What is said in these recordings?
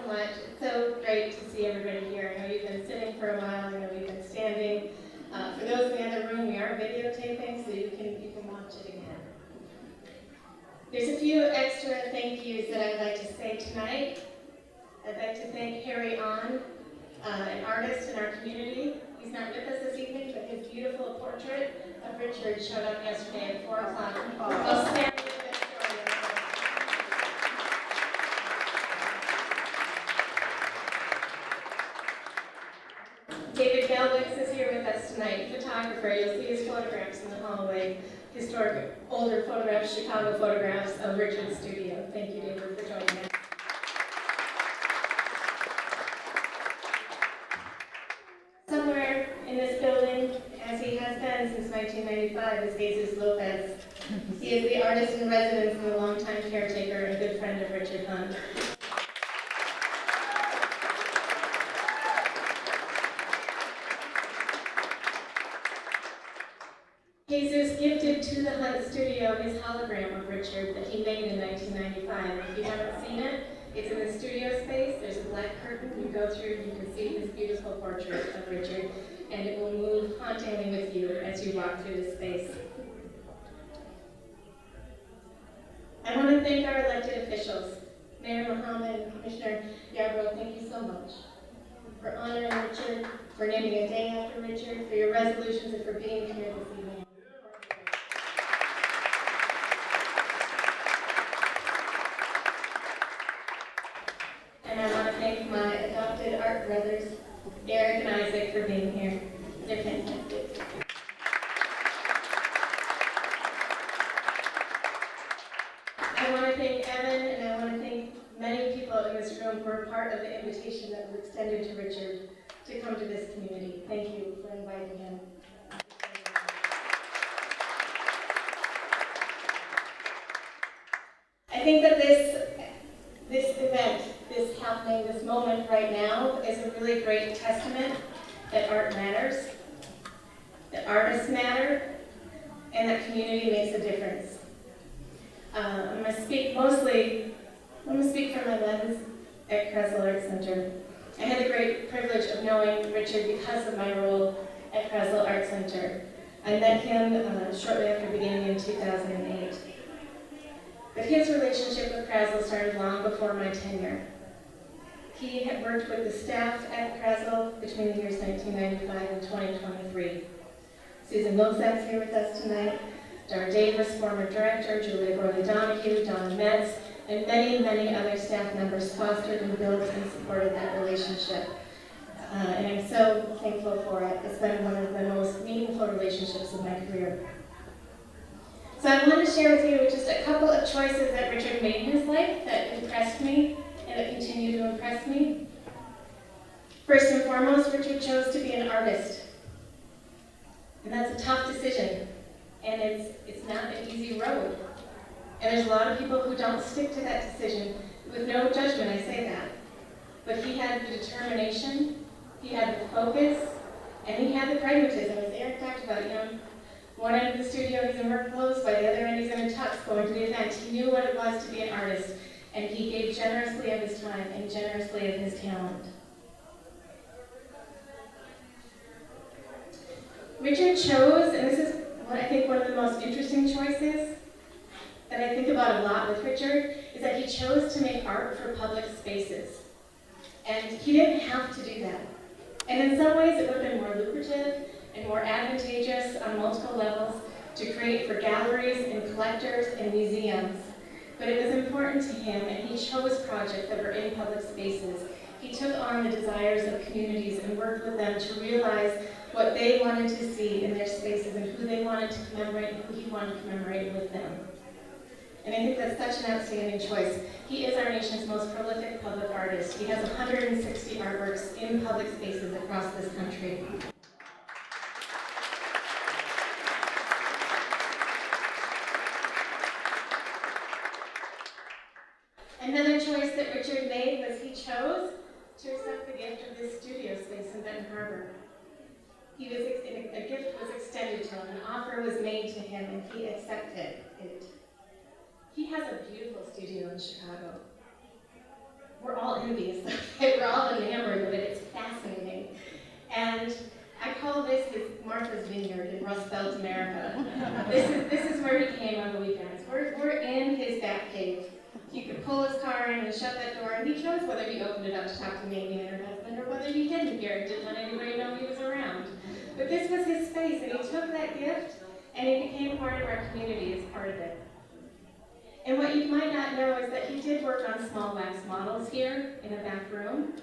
much. It's so great to see everybody here. I know you've been sitting for a while. I know you've been standing. For those in the other room, we are videotaping, so you can watch it again. There's a few extra thank yous that I'd like to say tonight. I'd like to thank Harry On, an artist in our community. He's not with us this evening, but his beautiful portrait of Richard showed up yesterday at 4 o'clock. I'll stand with this story. David Galwix is here with us tonight, photographer. You'll see his photographs in the hallway, historic, older photographs, Chicago photographs of Richard's studio. Thank you, David, for joining us. Somewhere in this building, as he has been since 1995, is Jesus Lopez. He is the artist in residence and the longtime caretaker and good friend of Richard Hunt. Jesus gifted to the Hunt studio his hologram of Richard that he made in 1995. If you haven't seen it, it's in the studio space. There's a black curtain you go through. You can see his beautiful portrait of Richard, and it will move hauntingly with you as you walk through the space. I want to thank our elected officials, Mayor Muhammad and Commissioner Yarbrough. Thank you so much for honoring Richard, for naming a day after Richard, for your resolutions, and for being here this evening. And I want to thank my adopted art brothers, Eric and Isaac, for being here. They're fantastic. I want to thank Evan, and I want to thank many people in this room who are part of the invitation that was extended to Richard to come to this community. Thank you for inviting him. I think that this event, this happening, this moment right now is a really great testament that art matters, that artists matter, and that community makes a difference. I'm going to speak from my lens at Krasl Art Center. I had the great privilege of knowing Richard because of my role at Krasl Art Center. I met him shortly after beginning in 2008. But his relationship with Krasl started long before my tenure. He had worked with the staff at Krasl between the years 1995 and 2023. Susan Milczak's here with us tonight, Dar Davis, former director, Julia Gorley-Donahue, Donna Metz, and many, many other staff members fostered and built and supported that relationship. And I'm so thankful for it. It's been one of the most meaningful relationships of my career. So I want to share with you just a couple of choices that Richard made in his life that impressed me and that continue to impress me. First and foremost, Richard chose to be an artist. And that's a tough decision. And it's not an easy road. And there's a lot of people who don't stick to that decision. With no judgment, I say that. But he had the determination, he had the focus, and he had the pragmatism. As Eric talked about, one end of the studio he's in work clothes, by the other end he's in a tux going to the event. He knew what it was to be an artist, and he gave generously of his time and generously of his talent. Richard chose, and this is what I think one of the most interesting choices that I think about a lot with Richard, is that he chose to make art for public spaces. And he didn't have to do that. And in some ways it would have been more lucrative and more advantageous on multiple levels to create for galleries and collectors and museums. But it was important to him, and he chose projects that were in public spaces. He took on the desires of communities and worked with them to realize what they wanted to see in their spaces and who they wanted to commemorate and who he wanted to commemorate with them. And I think that's such an outstanding choice. He is our nation's most prolific public artist. He has 160 artworks in public spaces across this country. Another choice that Richard made was he chose to accept the gift of this studio space in Benton Harbor. A gift was extended to him, an offer was made to him, and he accepted it. He has a beautiful studio in Chicago. we're all envious of it. We're all enamored of it. It's fascinating. And I call this his Martha's Vineyard in Rust Belt, America. This is where he came on the weekends. We're in his back cave. He could pull his car in and shut that door, and he chose whether he opened it up to talk to Mamie and her husband, or whether he didn't care and didn't let anybody know he was around. But this was his space, and he took that gift, and he became part of our community as part of it. And what you might not know is that he did work on small wax models here in a back room.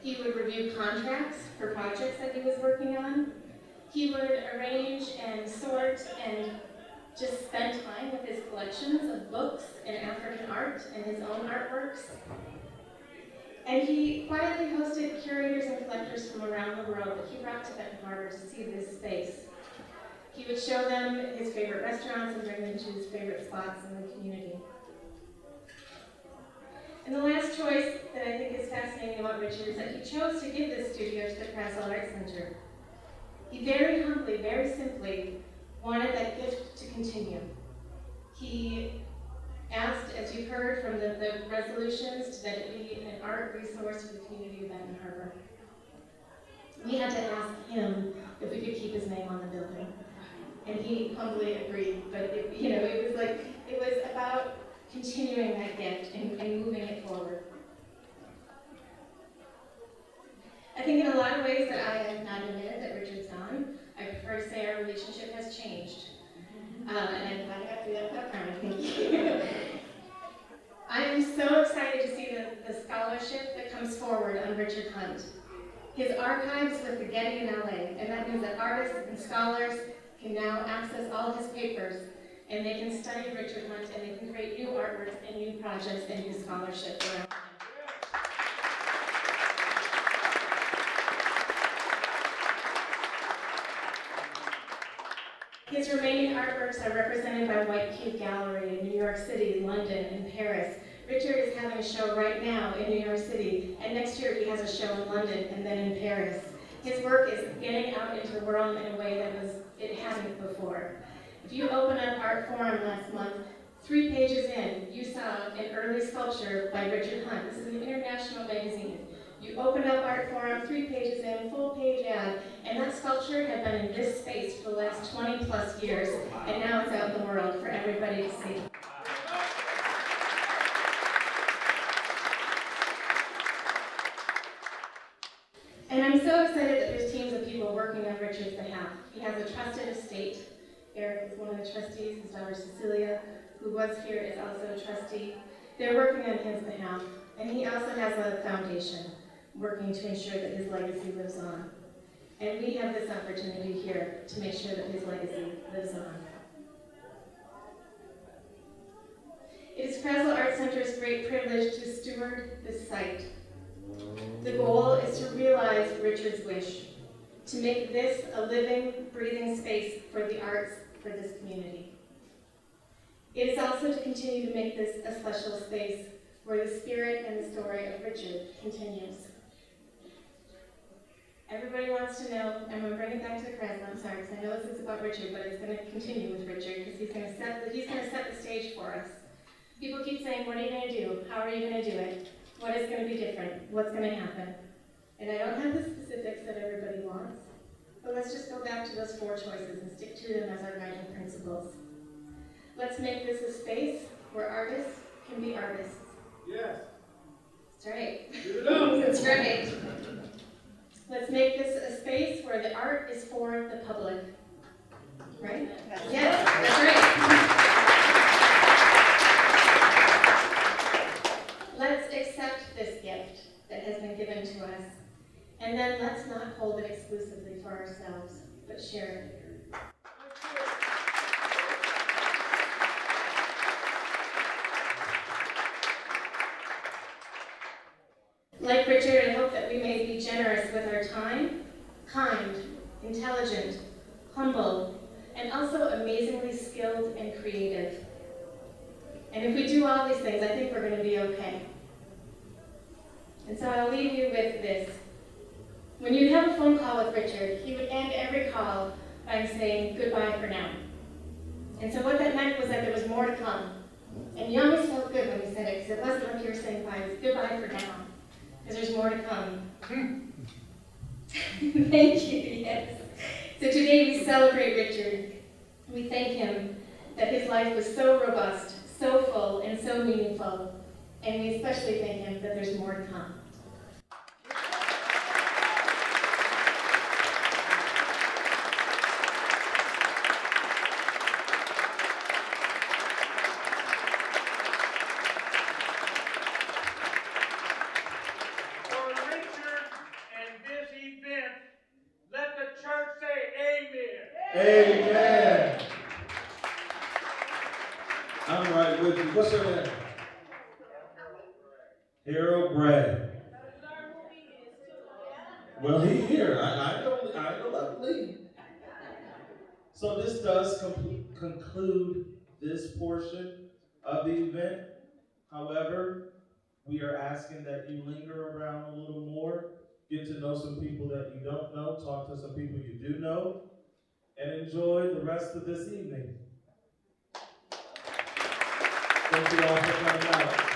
He would review contracts for projects that he was working on. He would arrange and sort and just spend time with his collections of books and African art and his own artworks. And he quietly hosted curators and collectors from around the world that he brought to Benton Harbor to see this space. He would show them his favorite restaurants and bring them to his favorite spots in the community. And the last choice that I think is fascinating about Richard is that he chose to give this studio to the Krasl Art Center. He very humbly, very simply, wanted that gift to continue. He asked, as you heard from the resolutions, that it be an art resource for the community of Benton Harbor. We had to ask him if we could keep his name on the building. And he humbly agreed, but it was about continuing that gift and moving it forward. I think in a lot of ways that I have not admitted that Richard's gone, I prefer to say our relationship has changed. And I'm glad I got through that without crying, thank you. I am so excited to see the scholarship that comes forward on Richard Hunt. His archives with the Getty in LA, and that means that artists and scholars can now access all his papers, and they can study Richard Hunt, and they can create new artworks and new projects and new scholarship around him. His remaining artworks are represented by White Cube Gallery in New York City, London, and Paris. Richard is having a show right now in New York City, and next year he has a show in London and then in Paris. His work is getting out into the world in a way that it hasn't before. If you open up Art Forum last month, 3 pages in, you saw an early sculpture by Richard Hunt. This is an international magazine. You open up Art Forum, 3 pages in, full page ad, and that sculpture had been in this space for the last 20 plus years, and now it's out in the world for everybody to see. And I'm so excited that there's teams of people working on Richard's behalf. He has a trusted estate. Eric is one of the trustees. His daughter Cecilia, who was here, is also a trustee. They're working on his behalf. And he also has a foundation working to ensure that his legacy lives on. And we have this opportunity here to make sure that his legacy lives on. It is Krasl Art Center's great privilege to steward this site. The goal is to realize Richard's wish, to make this a living, breathing space for the arts for this community. It is also to continue to make this a special space where the spirit and the story of Richard continues. Everybody wants to know, I'm going to bring it back to the Krasl, I'm sorry, because I know this is about Richard, but it's going to continue with Richard, because he's going to set the stage for us. People keep saying, what are you going to do? How are you going to do it? What is going to be different? What's going to happen? And I don't have the specifics that everybody wants, but let's just go back to those 4 choices and stick to them as our guiding principles. Let's make this a space where artists can be artists. Yes. That's right. Give it up. That's right. Let's make this a space where the art is for the public. Right? Yes, that's right. Let's accept this gift that has been given to us, and then let's not hold it exclusively for ourselves, but share it. Like Richard, I hope that we may be generous with our time, kind, intelligent, humble, and also amazingly skilled and creative. And if we do all these things, I think we're going to be okay. And so I'll leave you with this. When you'd have a phone call with Richard, he would end every call by saying, goodbye for now. And so what that meant was that there was more to come. And you always felt good when he said it, because it wasn't like you were saying bye, it was goodbye for now, because there's more to come. Thank you, yes. So today we celebrate Richard. We thank him that his life was so robust, so full, and so meaningful, and we especially thank him that there's more to come. Amen. I'm right with you. What's your name? Harold Brad. Well, he's here. I know, I believe. So this does conclude this portion of the event. However, we are asking that you linger around a little more, get to know some people that you don't know, talk to some people you do know, and enjoy the rest of this evening. Thank you all for coming out.